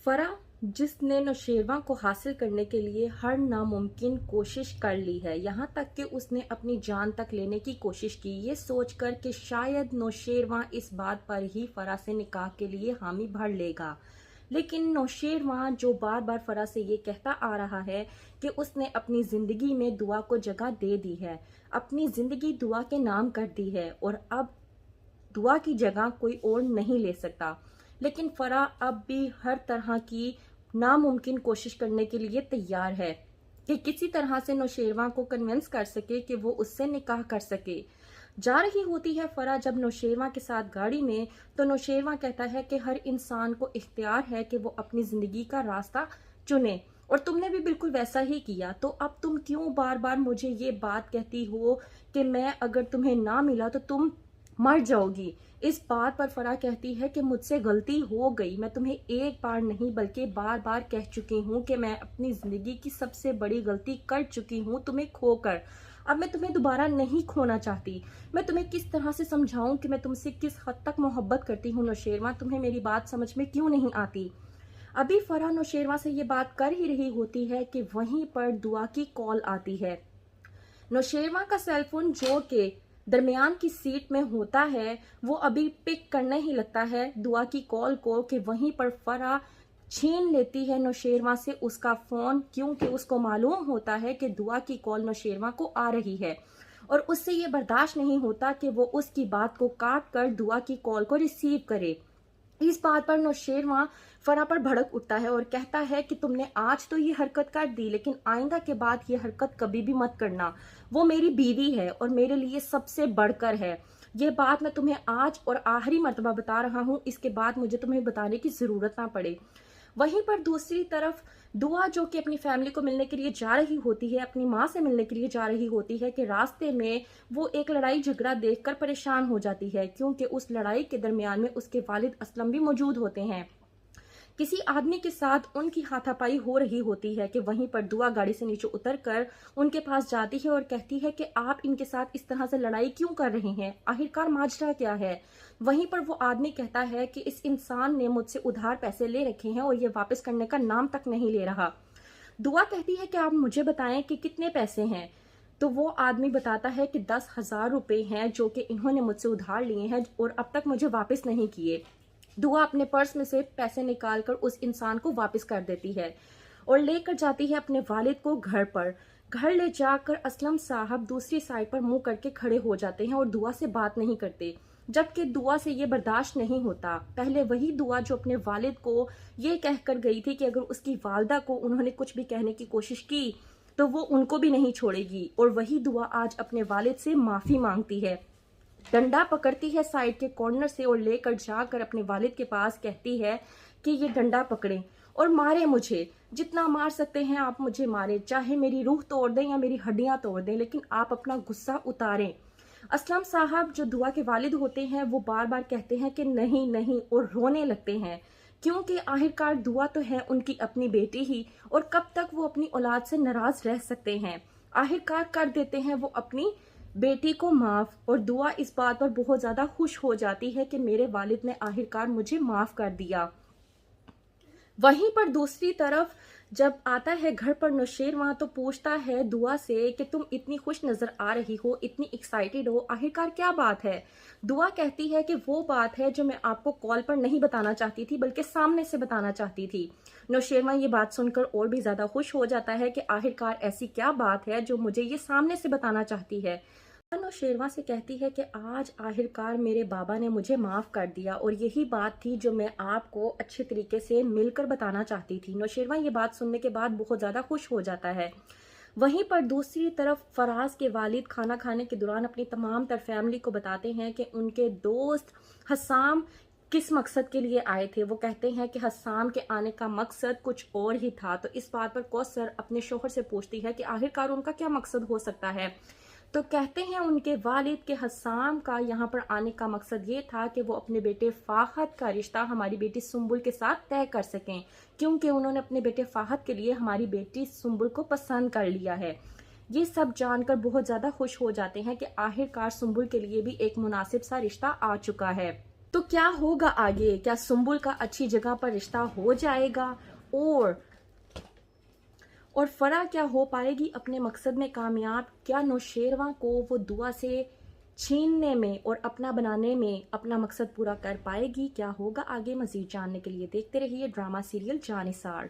फराह, जिसने नौशेरवा को हासिल करने के लिए हर नामुमकिन कोशिश कर ली है, यहाँ तक कि उसने अपनी जान तक लेने की कोशिश की, ये सोचकर कि शायद नौशेरवा इस बात पर ही फराह से निकाह के लिए हामी भर लेगा। लेकिन नौशेरवा जो बार बार फराह से ये कहता आ रहा है कि उसने अपनी ज़िंदगी में दुआ को जगह दे दी है, अपनी ज़िंदगी दुआ के नाम कर दी है और अब दुआ की जगह कोई और नहीं ले सकता। लेकिन फराह अब भी हर तरह की नामुमकिन कोशिश करने के लिए तैयार है कि किसी तरह से नौशेरवा को कन्विंस कर सके कि वो उससे निकाह कर सके। जा रही होती है फराह जब नौशेरवा के साथ गाड़ी में, तो नौशेरवा कहता है कि हर इंसान को इख्तियार है कि वो अपनी जिंदगी का रास्ता चुने और तुमने भी बिल्कुल वैसा ही किया, तो अब तुम क्यों बार बार मुझे ये बात कहती हो कि मैं अगर तुम्हें ना मिला तो तुम मर जाओगी। इस बात पर फराह कहती है कि मुझसे गलती हो गई, मैं तुम्हें एक बार नहीं बल्कि बार बार कह चुकी हूँ कि मैं अपनी जिंदगी की सबसे बड़ी गलती कर चुकी हूँ तुम्हें खोकर। अब मैं तुम्हें दोबारा नहीं खोना चाहती। मैं तुम्हें किस तरह से समझाऊं कि मैं तुमसे किस हद तक मोहब्बत करती हूँ नौशेरवा, तुम्हें मेरी बात समझ में क्यों नहीं आती। अभी फराह नौशेरवा से ये बात कर ही रही होती है कि वहीं पर दुआ की कॉल आती है। नौशेरवा का सेलफोन जो के दरमियान की सीट में होता है, वो अभी पिक करने ही लगता है दुआ की कॉल को कि वहीं पर फराह छीन लेती है नौशेरवा से उसका फोन, क्योंकि उसको मालूम होता है कि दुआ की कॉल नौशेरवा को आ रही है और उससे ये बर्दाश्त नहीं होता कि वो उसकी बात को काट कर दुआ की कॉल को रिसीव करे। इस बात पर नौशेरवा फराह पर भड़क उठता है और कहता है कि तुमने आज तो ये हरकत कर दी, लेकिन आइंदा के बाद ये हरकत कभी भी मत करना। वो मेरी बीवी है और मेरे लिए सबसे बढ़कर है। ये बात मैं तुम्हें आज और आखिरी मर्तबा बता रहा हूँ, इसके बाद मुझे तुम्हें बताने की जरूरत ना पड़े। वहीं पर दूसरी तरफ दुआ जो कि अपनी फैमिली को मिलने के लिए जा रही होती है, अपनी माँ से मिलने के लिए जा रही होती है, कि रास्ते में वो एक लड़ाई झगड़ा देखकर परेशान हो जाती है, क्योंकि उस लड़ाई के दरमियान में उसके वालिद असलम भी मौजूद होते हैं। किसी आदमी के साथ उनकी हाथापाई हो रही होती है कि वहीं पर दुआ गाड़ी से नीचे उतरकर उनके पास जाती है और कहती है कि आप इनके साथ इस तरह से लड़ाई क्यों कर रहे हैं, आखिरकार माजरा क्या है। वहीं पर वो आदमी कहता है कि इस इंसान ने मुझसे उधार पैसे ले रखे हैं और ये वापस करने का नाम तक नहीं ले रहा। दुआ कहती है कि आप मुझे बताएं कि कितने पैसे हैं। तो वो आदमी बताता है कि 10,000 रुपए हैं जो कि इन्होंने मुझसे उधार लिए हैं और अब तक मुझे वापस नहीं किए। दुआ अपने पर्स में से पैसे निकालकर उस इंसान को वापस कर देती है और लेकर जाती है अपने वालिद को घर पर। घर ले जाकर असलम साहब दूसरी साइड पर मुंह करके खड़े हो जाते हैं और दुआ से बात नहीं करते, जबकि दुआ से ये बर्दाश्त नहीं होता। पहले वही दुआ जो अपने वालिद को ये कहकर गई थी कि अगर उसकी वालदा को उन्होंने कुछ भी कहने की कोशिश की तो वो उनको भी नहीं छोड़ेगी, और वही दुआ आज अपने वालिद से माफी मांगती है। डंडा पकड़ती है साइड के कॉर्नर से और लेकर जाकर अपने वालिद के पास कहती है कि ये डंडा पकड़ें और मारे मुझे, जितना मार सकते हैं आप मुझे मारें, चाहे मेरी रूह तोड़ दें या मेरी हड्डियां तोड़ दें, लेकिन आप अपना गुस्सा उतारें। असलम साहब जो दुआ के वालिद होते हैं वो बार बार कहते हैं कि नहीं नहीं और रोने लगते हैं, क्योंकि आखिरकार दुआ तो है उनकी अपनी बेटी ही, और कब तक वो अपनी औलाद से नाराज रह सकते हैं। आखिरकार कर देते हैं वो अपनी बेटी को माफ, और दुआ इस बात पर बहुत ज्यादा खुश हो जाती है कि मेरे वालिद ने आखिरकार मुझे माफ कर दिया। वहीं पर दूसरी तरफ जब आता है घर पर नौशेरवा, तो पूछता है दुआ से कि तुम इतनी खुश नजर आ रही हो, इतनी एक्साइटेड हो, आखिरकार क्या बात है। दुआ कहती है कि वो बात है जो मैं आपको कॉल पर नहीं बताना चाहती थी बल्कि सामने से बताना चाहती थी। नौशेरवा ये बात सुनकर और भी ज्यादा खुश हो जाता है कि आखिरकार ऐसी क्या बात है जो मुझे ये सामने से बताना चाहती है। नौशेरवा से कहती है कि आज आखिरकार मेरे बाबा ने मुझे माफ कर दिया और यही बात थी जो मैं आपको अच्छे तरीके से मिलकर बताना चाहती थी। नौशेरवा ये बात सुनने के बाद बहुत ज्यादा खुश हो जाता है। वहीं पर दूसरी तरफ फराज के वालिद खाना खाने के दौरान अपनी तमाम तर फैमिली को बताते हैं कि उनके दोस्त हसाम किस मकसद के लिए आए थे। वो कहते हैं कि हसाम के आने का मकसद कुछ और ही था। तो इस बात पर कौसर अपने शोहर से पूछती है कि आखिरकार उनका क्या मकसद हो सकता है। तो कहते हैं उनके वालिद के हसाम का यहाँ पर आने का मकसद ये था कि वो अपने बेटे फाहद का रिश्ता हमारी बेटी सुम्बुल के साथ तय कर सकें, क्योंकि उन्होंने अपने बेटे फाहद के लिए हमारी बेटी सुम्बुल को पसंद कर लिया है। ये सब जानकर बहुत ज्यादा खुश हो जाते हैं कि आखिरकार सुम्बुल के लिए भी एक मुनासिब सा रिश्ता आ चुका है। तो क्या होगा आगे? क्या सुंबुल का अच्छी जगह पर रिश्ता हो जाएगा और फरा क्या हो पाएगी अपने मकसद में कामयाब? क्या नौशेरवां को वो दुआ से छीनने में और अपना बनाने में अपना मकसद पूरा कर पाएगी? क्या होगा आगे? मजीद जानने के लिए देखते रहिए ड्रामा सीरियल जानिसार।